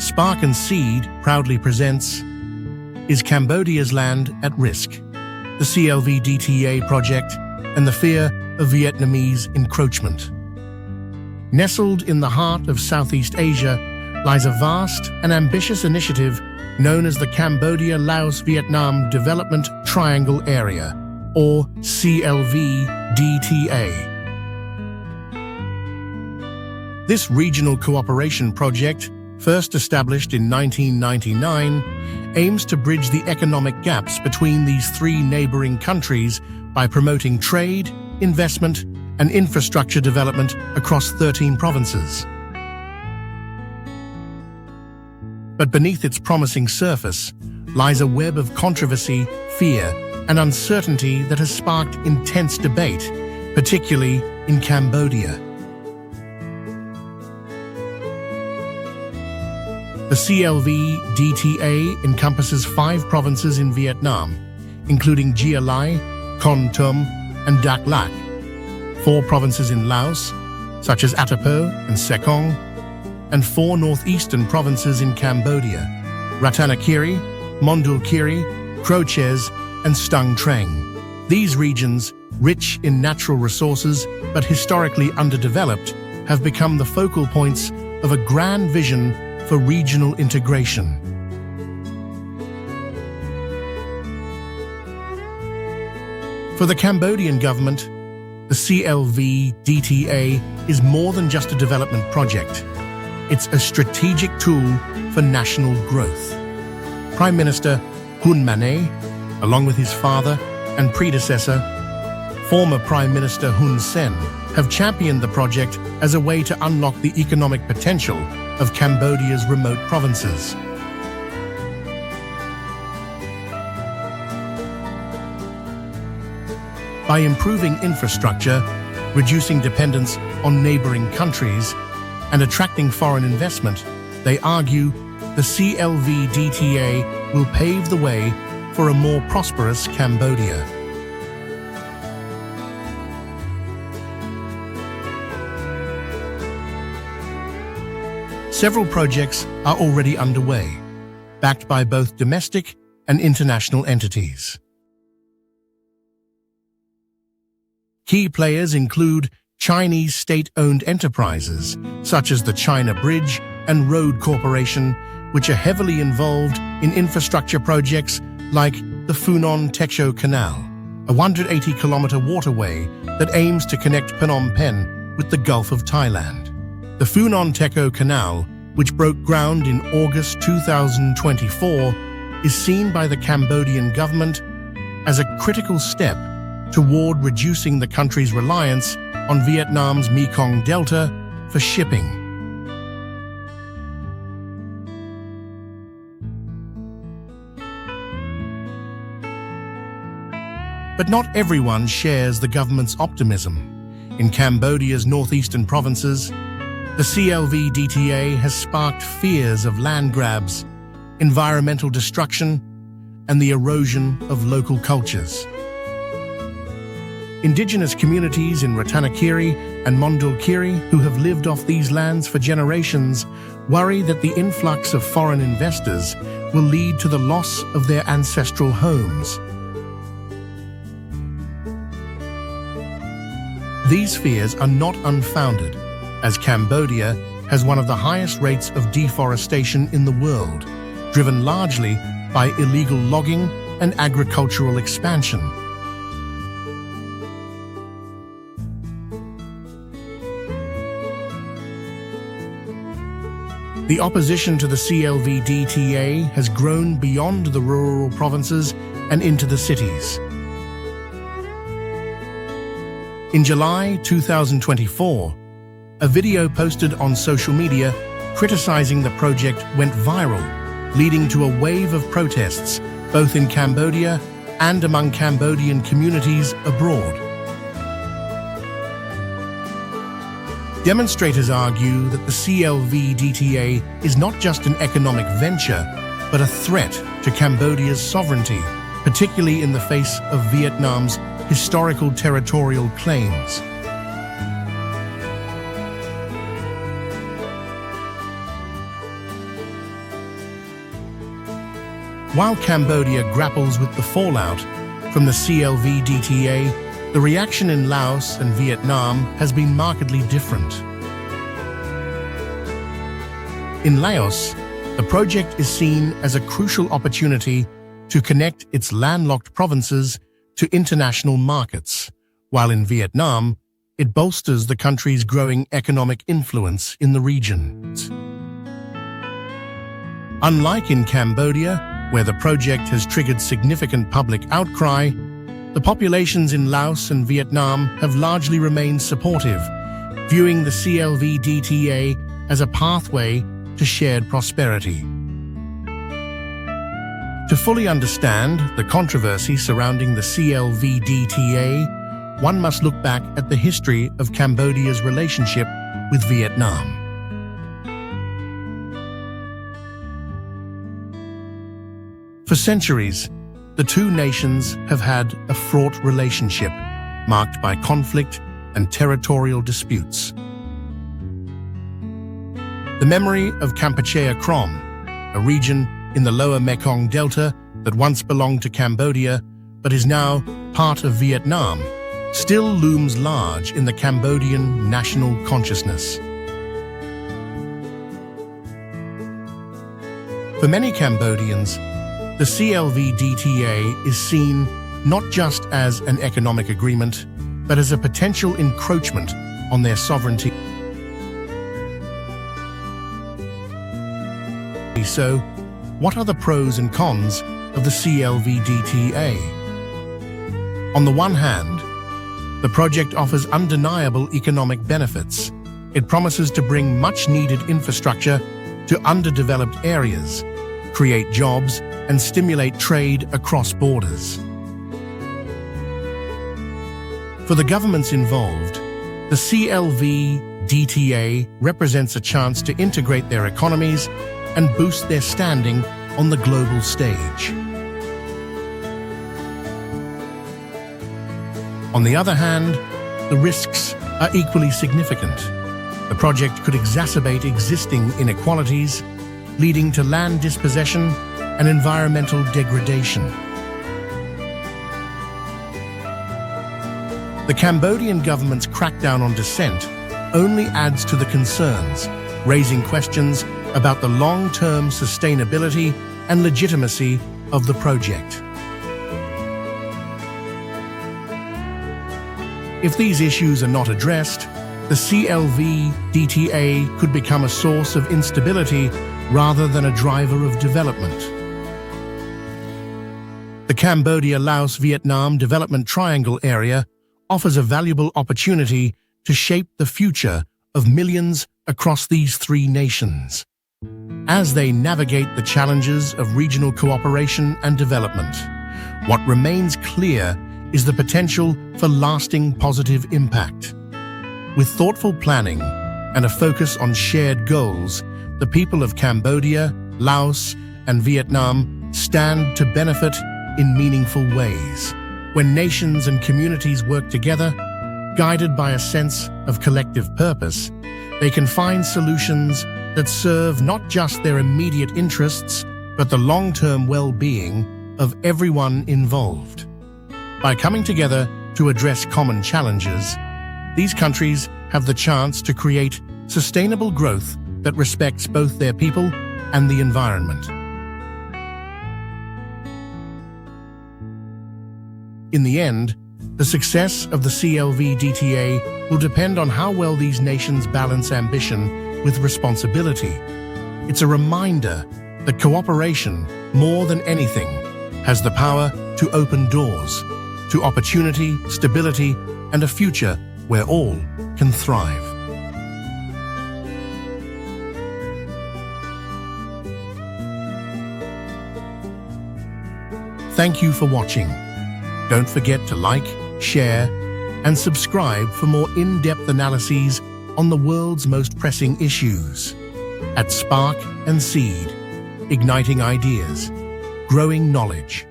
Spark and Seed proudly presents Is Cambodia's Land at Risk? The CLV DTA project and the fear of Vietnamese encroachment. Nestled in the heart of Southeast Asia lies a vast and ambitious initiative known as the Cambodia-Laos-Vietnam Development Triangle Area, or CLV DTA. This regional cooperation project, first established in 1999, aims to bridge the economic gaps between these three neighboring countries by promoting trade, investment, and infrastructure development across 13 provinces. But beneath its promising surface lies a web of controversy, fear, and uncertainty that has sparked intense debate, particularly in Cambodia. The CLV DTA encompasses 5 provinces in Vietnam, including Gia Lai, Kon Tum, and Dak Lak, 4 provinces in Laos, such as Atapo and Sekong, and 4 northeastern provinces in Cambodia, Ratanakiri, Mondulkiri, Croches, and Stung Treng. These regions, rich in natural resources but historically underdeveloped, have become the focal points of a grand vision for regional integration. For the Cambodian government, the CLV DTA is more than just a development project. It's a strategic tool for national growth. Prime Minister Hun Manet, along with his father and predecessor, former Prime Minister Hun Sen, have championed the project as a way to unlock the economic potential of Cambodia's remote provinces. By improving infrastructure, reducing dependence on neighboring countries, and attracting foreign investment, they argue the CLV DTA will pave the way for a more prosperous Cambodia. Several projects are already underway, backed by both domestic and international entities. Key players include Chinese state-owned enterprises, such as the China Bridge and Road Corporation, which are heavily involved in infrastructure projects like the Phunon Techo Canal, a 180-kilometer waterway that aims to connect Phnom Penh with the Gulf of Thailand. The Phunon Techo Canal, which broke ground in August 2024, is seen by the Cambodian government as a critical step toward reducing the country's reliance on Vietnam's Mekong Delta for shipping. But not everyone shares the government's optimism. In Cambodia's northeastern provinces, the CLV DTA has sparked fears of land grabs, environmental destruction, and the erosion of local cultures. Indigenous communities in Ratanakiri and Mondulkiri, who have lived off these lands for generations, worry that the influx of foreign investors will lead to the loss of their ancestral homes. These fears are not unfounded, as Cambodia has one of the highest rates of deforestation in the world, driven largely by illegal logging and agricultural expansion. The opposition to the CLV DTA has grown beyond the rural provinces and into the cities. In July 2024, a video posted on social media criticizing the project went viral, leading to a wave of protests both in Cambodia and among Cambodian communities abroad. Demonstrators argue that the CLV DTA is not just an economic venture, but a threat to Cambodia's sovereignty, particularly in the face of Vietnam's historical territorial claims. While Cambodia grapples with the fallout from the CLV DTA, the reaction in Laos and Vietnam has been markedly different. In Laos, the project is seen as a crucial opportunity to connect its landlocked provinces to international markets, while in Vietnam, it bolsters the country's growing economic influence in the region. Unlike in Cambodia, where the project has triggered significant public outcry, the populations in Laos and Vietnam have largely remained supportive, viewing the CLV DTA as a pathway to shared prosperity. To fully understand the controversy surrounding the CLV DTA, one must look back at the history of Cambodia's relationship with Vietnam. For centuries, the two nations have had a fraught relationship marked by conflict and territorial disputes. The memory of Kampuchea Krom, a region in the lower Mekong Delta that once belonged to Cambodia but is now part of Vietnam, still looms large in the Cambodian national consciousness. For many Cambodians, the CLV DTA is seen not just as an economic agreement, but as a potential encroachment on their sovereignty. So, what are the pros and cons of the CLV DTA? On the one hand, the project offers undeniable economic benefits. It promises to bring much-needed infrastructure to underdeveloped areas, create jobs, and stimulate trade across borders. For the governments involved, the CLV DTA represents a chance to integrate their economies and boost their standing on the global stage. On the other hand, the risks are equally significant. The project could exacerbate existing inequalities, leading to land dispossession and environmental degradation. The Cambodian government's crackdown on dissent only adds to the concerns, raising questions about the long-term sustainability and legitimacy of the project. If these issues are not addressed, the CLV DTA could become a source of instability rather than a driver of development. The Cambodia-Laos-Vietnam Development Triangle area offers a valuable opportunity to shape the future of millions across these three nations, as they navigate the challenges of regional cooperation and development. What remains clear is the potential for lasting positive impact. With thoughtful planning and a focus on shared goals, the people of Cambodia, Laos, and Vietnam stand to benefit in meaningful ways. When nations and communities work together, guided by a sense of collective purpose, they can find solutions that serve not just their immediate interests, but the long-term well-being of everyone involved. By coming together to address common challenges, these countries have the chance to create sustainable growth that respects both their people and the environment. In the end, the success of the CLV DTA will depend on how well these nations balance ambition with responsibility. It's a reminder that cooperation, more than anything, has the power to open doors to opportunity, stability, and a future where all can thrive. Thank you for watching. Don't forget to like, share, and subscribe for more in-depth analyses on the world's most pressing issues. At Spark and Seed, igniting ideas, growing knowledge.